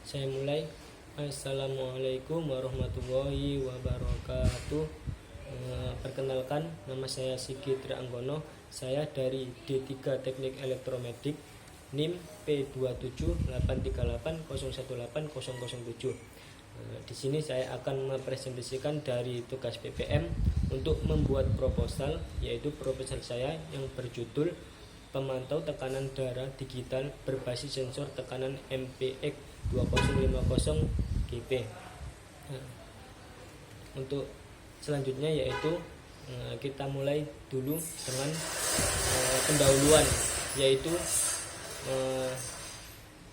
Saya mulai. Assalamualaikum warahmatullahi wabarakatuh. Perkenalkan, nama saya Sigit Trianggono. Saya dari D3 Teknik Elektromedik, NIM P27838018007. Di sini saya akan mempresentasikan dari tugas PPM untuk membuat proposal, yaitu proposal saya yang berjudul Pemantau Tekanan Darah Digital Berbasis Sensor Tekanan MPX 2050 GP. Untuk selanjutnya yaitu kita mulai dulu dengan pendahuluan, yaitu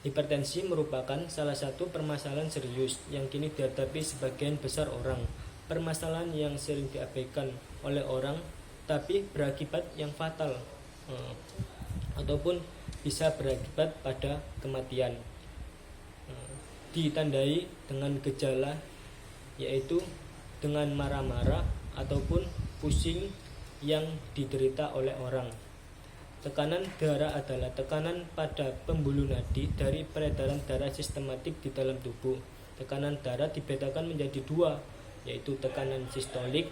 hipertensi merupakan salah satu permasalahan serius yang kini dihadapi sebagian besar orang. Permasalahan yang sering diabaikan oleh orang tapi berakibat yang fatal, ataupun bisa berakibat pada kematian. Ditandai dengan gejala yaitu dengan marah-marah ataupun pusing yang diderita oleh orang. Tekanan darah adalah tekanan pada pembuluh nadi dari peredaran darah sistematik di dalam tubuh. Tekanan darah dibedakan menjadi dua, yaitu tekanan sistolik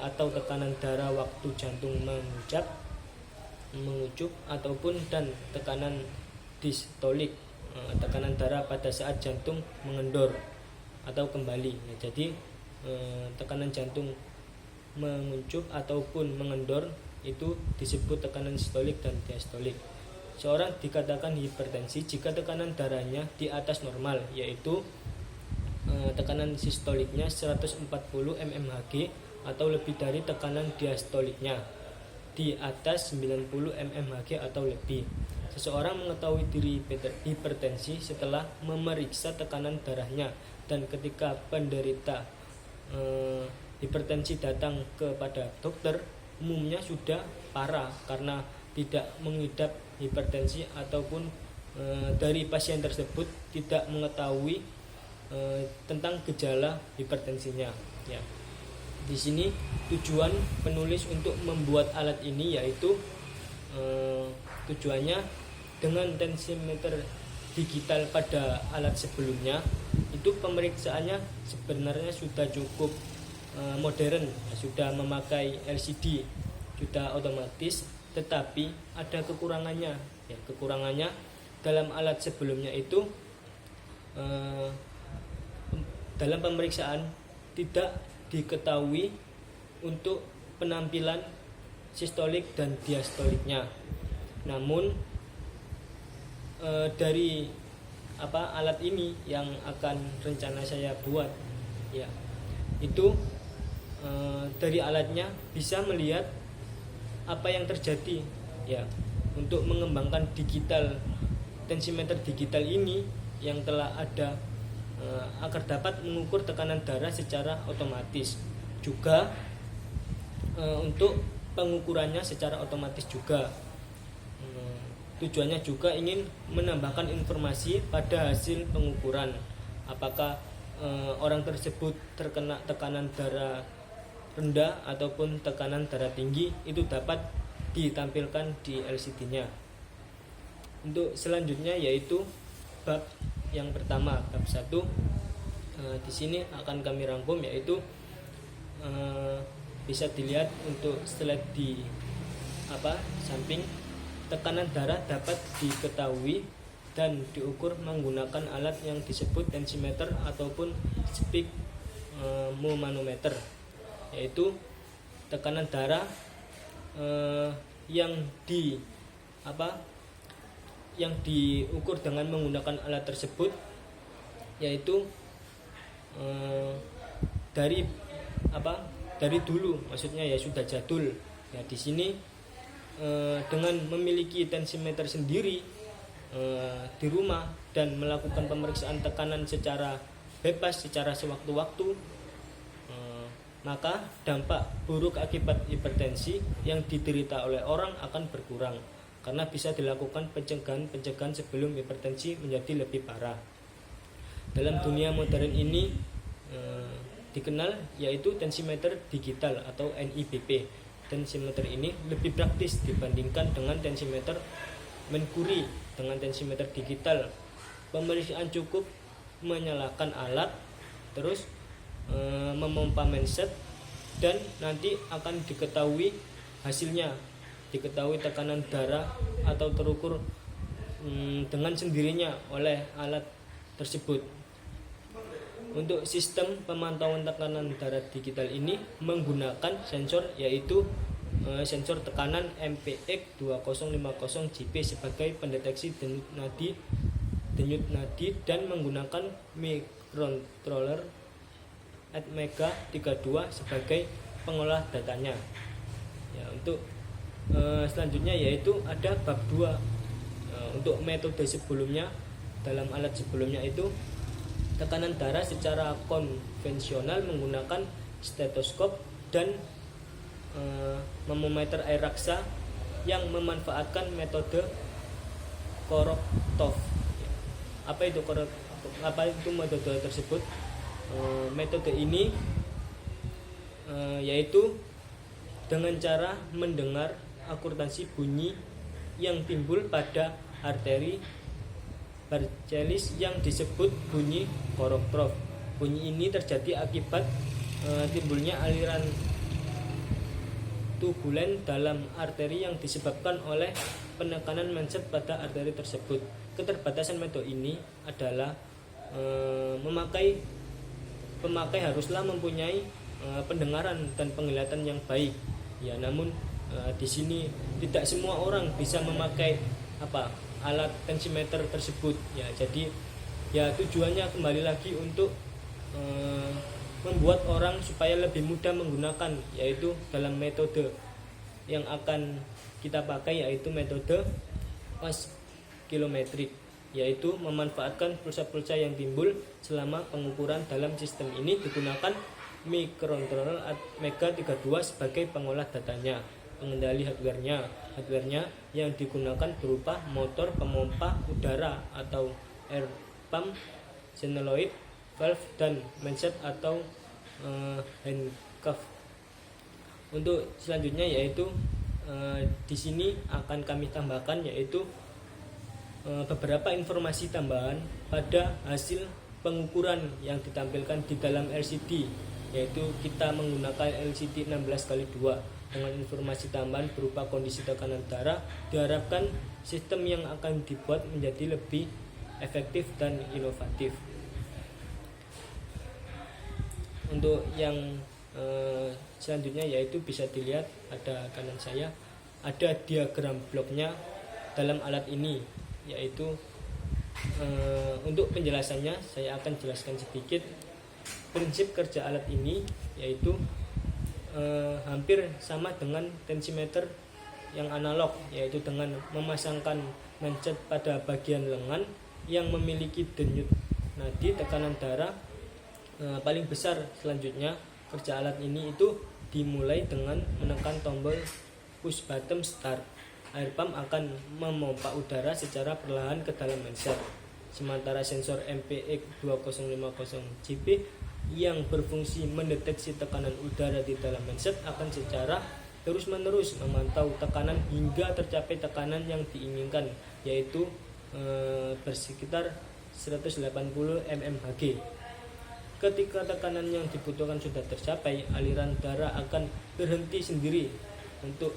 atau tekanan darah waktu jantung mengucup ataupun dan tekanan distolik, tekanan darah pada saat jantung mengendor atau kembali. Jadi tekanan jantung mengucup ataupun mengendor itu disebut tekanan sistolik dan diastolik. Seorang dikatakan hipertensi jika tekanan darahnya di atas normal, yaitu tekanan sistoliknya 140 mmHg atau lebih dari tekanan diastoliknya di atas 90 mmHg atau lebih. Seseorang mengetahui diri hipertensi setelah memeriksa tekanan darahnya, dan ketika penderita hipertensi datang kepada dokter, umumnya sudah parah karena tidak mengidap hipertensi ataupun dari pasien tersebut tidak mengetahui tentang gejala hipertensinya. Ya. Di sini tujuan penulis untuk membuat alat ini yaitu tujuannya dengan tensimeter digital pada alat sebelumnya itu pemeriksaannya sebenarnya sudah cukup modern, sudah memakai LCD, sudah otomatis, tetapi ada kekurangannya. Ya, kekurangannya dalam alat sebelumnya itu dalam pemeriksaan tidak diketahui untuk penampilan sistolik dan diastoliknya. Namun dari alat ini yang akan rencana saya buat, ya, itu dari alatnya bisa melihat apa yang terjadi, ya, untuk mengembangkan tensimeter digital ini yang telah ada agar dapat mengukur tekanan darah secara otomatis, juga untuk pengukurannya secara otomatis juga. Tujuannya juga ingin menambahkan informasi pada hasil pengukuran, apakah orang tersebut terkena tekanan darah rendah ataupun tekanan darah tinggi, itu dapat ditampilkan di LCD-nya. Untuk selanjutnya yaitu bab yang pertama, bab 1. Di sini akan kami rangkum, yaitu bisa dilihat untuk slide di samping. Tekanan darah dapat diketahui dan diukur menggunakan alat yang disebut tensimeter ataupun sphygmomanometer, yaitu tekanan darah yang diukur dengan menggunakan alat tersebut, yaitu dari dulu, maksudnya ya sudah jadul. Ya, di sini dengan memiliki tensimeter sendiri di rumah dan melakukan pemeriksaan tekanan secara bebas secara sewaktu-waktu, maka dampak buruk akibat hipertensi yang diderita oleh orang akan berkurang karena bisa dilakukan pencegahan sebelum hipertensi menjadi lebih parah. Dalam dunia modern ini dikenal yaitu tensimeter digital atau NIBP. Tensimeter ini lebih praktis dibandingkan dengan tensimeter Mercury. Dengan tensimeter digital Pemeriksaan cukup menyalakan alat, terus memompa mindset, dan nanti akan diketahui hasilnya, diketahui tekanan darah atau terukur dengan sendirinya oleh alat tersebut. Untuk sistem pemantauan tekanan darah digital ini menggunakan sensor, yaitu sensor tekanan MPX 2050 JP sebagai pendeteksi denyut nadi dan menggunakan microcontroller Atmega 32 sebagai pengolah datanya. Ya, untuk selanjutnya yaitu ada bab 2. Untuk metode sebelumnya, dalam alat sebelumnya itu tekanan darah secara konvensional menggunakan stetoskop dan termometer air raksa yang memanfaatkan metode Korotov. Apa itu metode tersebut? Metode ini yaitu dengan cara mendengar akurtansi bunyi yang timbul pada arteri Barcelis yang disebut bunyi Korotov. Bunyi ini terjadi akibat timbulnya aliran tubulen dalam arteri yang disebabkan oleh penekanan mindset pada arteri tersebut. Keterbatasan metode ini adalah pemakai haruslah mempunyai pendengaran dan penglihatan yang baik. Ya, namun di sini tidak semua orang bisa memakai alat tensimeter tersebut. Ya, jadi ya tujuannya kembali lagi untuk membuat orang supaya lebih mudah menggunakan, yaitu dalam metode yang akan kita pakai, yaitu metode oskilometrik, yaitu memanfaatkan pulsa-pulsa yang timbul selama pengukuran. Dalam sistem ini digunakan microcontroller Atmega 32 sebagai pengolah datanya. Pengendali hardware-nya yang digunakan berupa motor pemompa udara atau air pump, solenoid, valve, dan mindset atau handcuff. Untuk selanjutnya yaitu di sini akan kami tambahkan yaitu beberapa informasi tambahan pada hasil pengukuran yang ditampilkan di dalam LCD, yaitu kita menggunakan LCD 16x2 dengan informasi tambahan berupa kondisi tekanan darah. Diharapkan sistem yang akan dibuat menjadi lebih efektif dan inovatif. Untuk yang selanjutnya yaitu bisa dilihat ada kanan saya, ada diagram bloknya dalam alat ini, yaitu untuk penjelasannya saya akan jelaskan sedikit. Prinsip kerja alat ini yaitu hampir sama dengan tensimeter yang analog, yaitu dengan memasangkan mindset pada bagian lengan yang memiliki denyut nadi tekanan darah paling besar. Selanjutnya kerja alat ini itu dimulai dengan menekan tombol push button start. Air pump akan memompa udara secara perlahan ke dalam mindset, sementara sensor MPX 2050 JP yang berfungsi mendeteksi tekanan udara di dalam mindset akan secara terus-menerus memantau tekanan hingga tercapai tekanan yang diinginkan, yaitu bersekitar 180 mmHg. Ketika tekanan yang dibutuhkan sudah tercapai, aliran darah akan berhenti sendiri untuk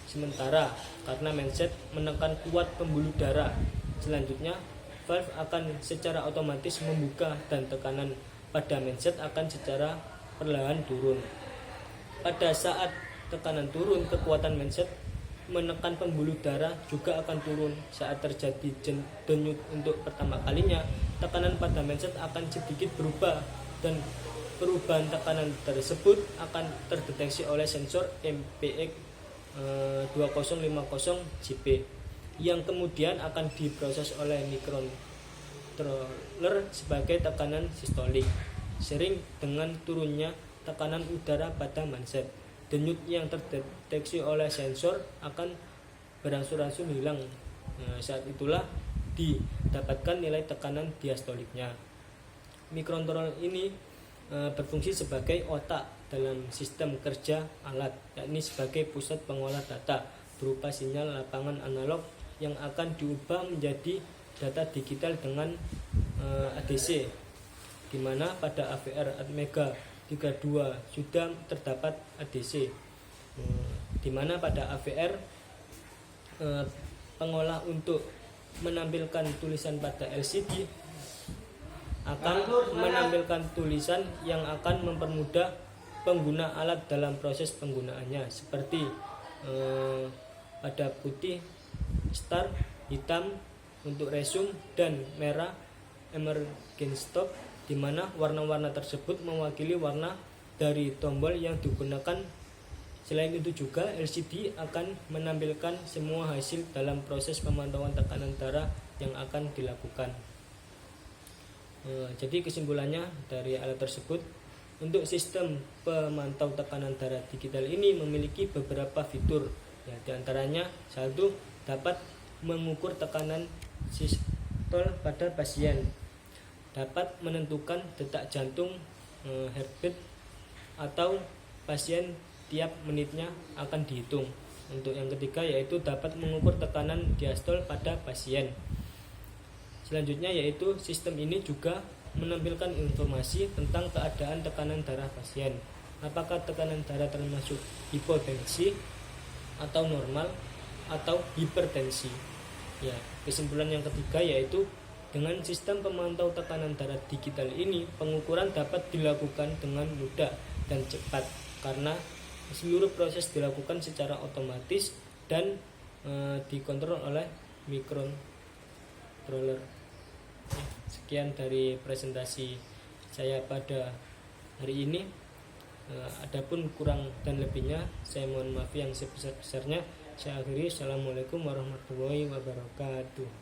sementara karena mindset menekan kuat pembuluh darah. Selanjutnya, valve akan secara otomatis membuka dan tekanan pada mindset akan secara perlahan turun. Pada saat tekanan turun, kekuatan mindset menekan pembuluh darah juga akan turun. Saat terjadi denyut untuk pertama kalinya, tekanan pada mindset akan sedikit berubah dan perubahan tekanan tersebut akan terdeteksi oleh sensor MPX 2050 JP yang kemudian akan diproses oleh microcontroller sebagai tekanan sistolik. Sering dengan turunnya tekanan udara pada mindset, denyut yang terdeteksi oleh sensor akan berangsur-angsur hilang. Saat itulah didapatkan nilai tekanan diastoliknya. Microcontroller ini berfungsi sebagai otak dalam sistem kerja alat, yakni sebagai pusat pengolah data berupa sinyal lapangan analog yang akan diubah menjadi data digital dengan ADC, di mana pada AVR Atmega 32 sudah terdapat ADC, di mana pada AVR pengolah untuk menampilkan tulisan pada LCD akan menampilkan tulisan yang akan mempermudah pengguna alat dalam proses penggunaannya, seperti pada putih start, hitam untuk resume, dan merah emergency stop, di mana warna-warna tersebut mewakili warna dari tombol yang digunakan. Selain itu juga LCD akan menampilkan semua hasil dalam proses pemantauan tekanan darah yang akan dilakukan. Jadi kesimpulannya dari alat tersebut, untuk sistem pemantau tekanan darah digital ini memiliki beberapa fitur, ya, diantaranya satu, dapat mengukur tekanan sistol pada pasien, dapat menentukan detak jantung heartbeat atau pasien tiap menitnya akan dihitung. Untuk yang ketiga yaitu dapat mengukur tekanan diastol pada pasien. Selanjutnya yaitu sistem ini juga menampilkan informasi tentang keadaan tekanan darah pasien, apakah tekanan darah termasuk hipotensi atau normal atau hipertensi. Ya, kesimpulan yang ketiga yaitu dengan sistem pemantau tekanan darah digital ini, pengukuran dapat dilakukan dengan mudah dan cepat karena seluruh proses dilakukan secara otomatis dan dikontrol oleh microcontroller. Sekian dari presentasi saya pada hari ini. Adapun kurang dan lebihnya saya mohon maaf yang sebesar-besarnya. Saya akhiri. Assalamualaikum warahmatullahi wabarakatuh.